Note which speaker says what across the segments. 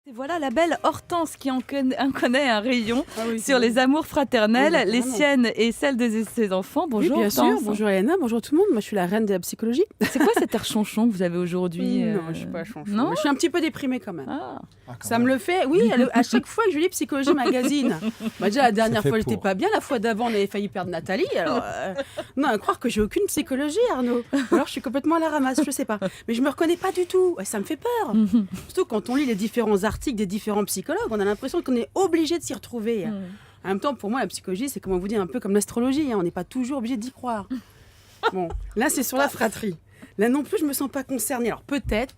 Speaker 1: Et voilà la belle Hortense qui en connaît un rayon
Speaker 2: oui,
Speaker 1: sur les amours fraternelles,
Speaker 2: oui,
Speaker 1: les siennes et celles de ses enfants. Bonjour
Speaker 2: oui, bien
Speaker 1: Hortense.
Speaker 2: sûr. Bonjour Elena, bonjour tout le monde. Moi, je suis la reine de la psychologie.
Speaker 1: C'est quoi cet air chonchon que vous avez aujourd'hui
Speaker 2: Non, je suis pas chonchon.
Speaker 1: Non,
Speaker 2: Mais je suis un petit peu déprimée quand même.
Speaker 1: ah.
Speaker 2: Ça me le fait, oui, à chaque fois que je lis Psychologie Magazine. Déjà, la dernière
Speaker 3: fait
Speaker 2: fois, j'étais
Speaker 3: pour.
Speaker 2: pas bien. La fois d'avant, on avait failli perdre Nathalie. Alors, non, à croire que j'ai aucune psychologie, Arnaud. Alors, je suis complètement à la ramasse, je sais pas. Mais je me reconnais pas du tout. Et ça me fait peur. Surtout quand on lit les différents articles des différents psychologues, on a l'impression qu'on est obligé de s'y retrouver. En même temps, pour moi, la psychologie, c'est comment vous dire, un peu comme l'astrologie. On n'est pas toujours obligé d'y croire. Bon, là, c'est sur la fratrie. Là non plus, je me sens pas concernée. Alors peut-être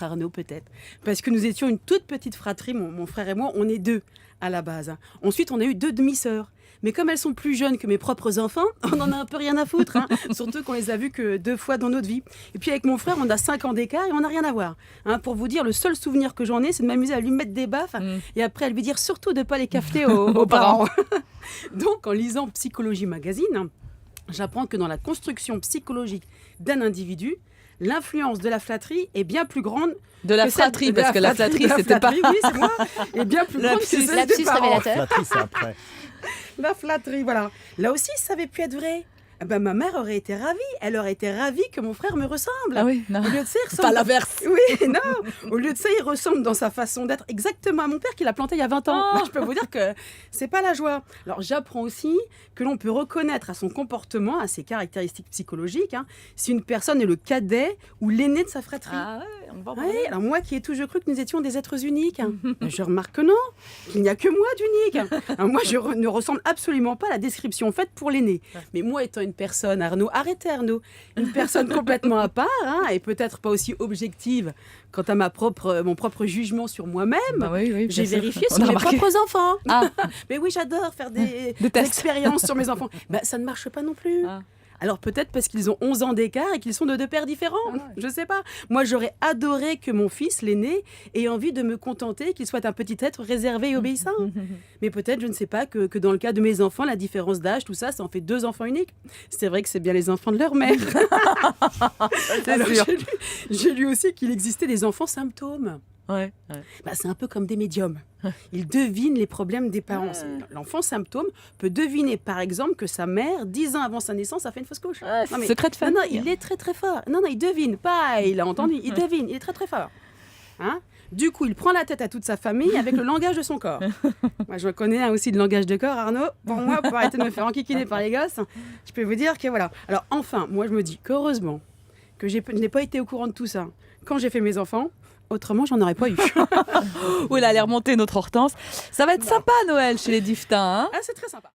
Speaker 2: Arnaud, peut-être. Parce que nous étions une toute petite fratrie, mon frère et moi, on est deux à la base. Ensuite, on a eu 2 demi-sœurs. Mais comme elles sont plus jeunes que mes propres enfants, on en a un peu rien à foutre. Surtout qu'on les a vues que 2 fois dans notre vie. Et puis avec mon frère, on a 5 ans d'écart et on n'a rien à voir. Pour vous dire, le seul souvenir que j'en ai, c'est de m'amuser à lui mettre des baffes et après à lui dire surtout de ne pas les cafeter aux parents. Donc en lisant Psychologie Magazine, j'apprends que dans la construction psychologique d'un individu, l'influence de la flatterie est bien plus grande
Speaker 1: De la
Speaker 2: que celle
Speaker 1: fratrie,
Speaker 2: de
Speaker 1: parce que la flatterie, c'était pas...
Speaker 2: Oui, c'est moi. Est bien plus grande que celle des
Speaker 4: Lapsus
Speaker 2: parents.
Speaker 4: révélateur.
Speaker 3: Flatterie, c'est après.
Speaker 2: La flatterie, voilà. Là aussi, ça avait pu être vrai. Ah ben, ma mère aurait été ravie. Elle aurait été ravie que mon frère me ressemble.
Speaker 1: Ah oui, non.
Speaker 2: Au lieu de ça, il ressemble...
Speaker 1: Pas l'inverse.
Speaker 2: Oui, non. Au lieu de ça, il ressemble dans sa façon d'être exactement à mon père qui l'a planté il y a 20 ans.
Speaker 1: Oh.
Speaker 2: Je peux vous dire que c'est pas la joie. Alors, j'apprends aussi que l'on peut reconnaître à son comportement, à ses caractéristiques psychologiques, si une personne est le cadet ou l'aîné de sa fratrie.
Speaker 1: Ah ouais, on va en
Speaker 2: Oui,
Speaker 1: parler.
Speaker 2: alors moi qui ai toujours cru que nous étions des êtres uniques, je remarque que non, qu'il n'y a que moi d'unique. Alors moi, je ne ressemble absolument pas à la description faite pour l'aîné. Mais moi étant une personne, Arnaud, arrêtez Arnaud, une personne complètement à part, et peut-être pas aussi objective quant à mon propre jugement sur moi-même,
Speaker 1: Bah oui, oui, bien
Speaker 2: j'ai
Speaker 1: sûr.
Speaker 2: vérifié
Speaker 1: On
Speaker 2: sur
Speaker 1: a
Speaker 2: mes
Speaker 1: remarqué.
Speaker 2: propres enfants.
Speaker 1: Ah.
Speaker 2: Mais oui, j'adore faire des
Speaker 1: tests.
Speaker 2: expériences sur mes enfants. Ça ne marche pas non plus.
Speaker 1: Ah.
Speaker 2: Alors peut-être parce qu'ils ont 11 ans d'écart et qu'ils sont de 2 pères différents. Je sais pas. Moi, j'aurais adoré que mon fils, l'aîné, ait envie de me contenter, qu'il soit un petit être réservé et obéissant. Mais peut-être, je ne sais pas, que dans le cas de mes enfants, la différence d'âge, tout ça, ça en fait 2 enfants uniques. C'est vrai que c'est bien les enfants de leur mère. Alors,
Speaker 1: sûr.
Speaker 2: j'ai lu aussi qu'il existait des enfants symptômes.
Speaker 1: Ouais.
Speaker 2: C'est un peu comme des médiums. Ils devinent les problèmes des parents. L'enfant symptôme peut deviner, par exemple, que sa mère, 10 ans avant sa naissance, a fait une fausse couche. Non, mais-
Speaker 1: Secret de famille.
Speaker 2: Non, il est très très fort. Non, il devine. Pas, il a entendu, il devine. Il est très très fort. Du coup, il prend la tête à toute sa famille avec le langage de son corps. Moi, je connais aussi le langage de corps, Arnaud. Pour moi, pour arrêter de me faire enquiquiner par les gosses, je peux vous dire que voilà. Alors, enfin, moi, je me dis qu'heureusement que je n'ai pas été au courant de tout ça quand j'ai fait mes enfants. Autrement, j'en aurais pas eu.
Speaker 1: Oh, elle a l'air montée, notre Hortense. Ça va être sympa, Noël, chez les Diftins. Hein.
Speaker 2: C'est très sympa.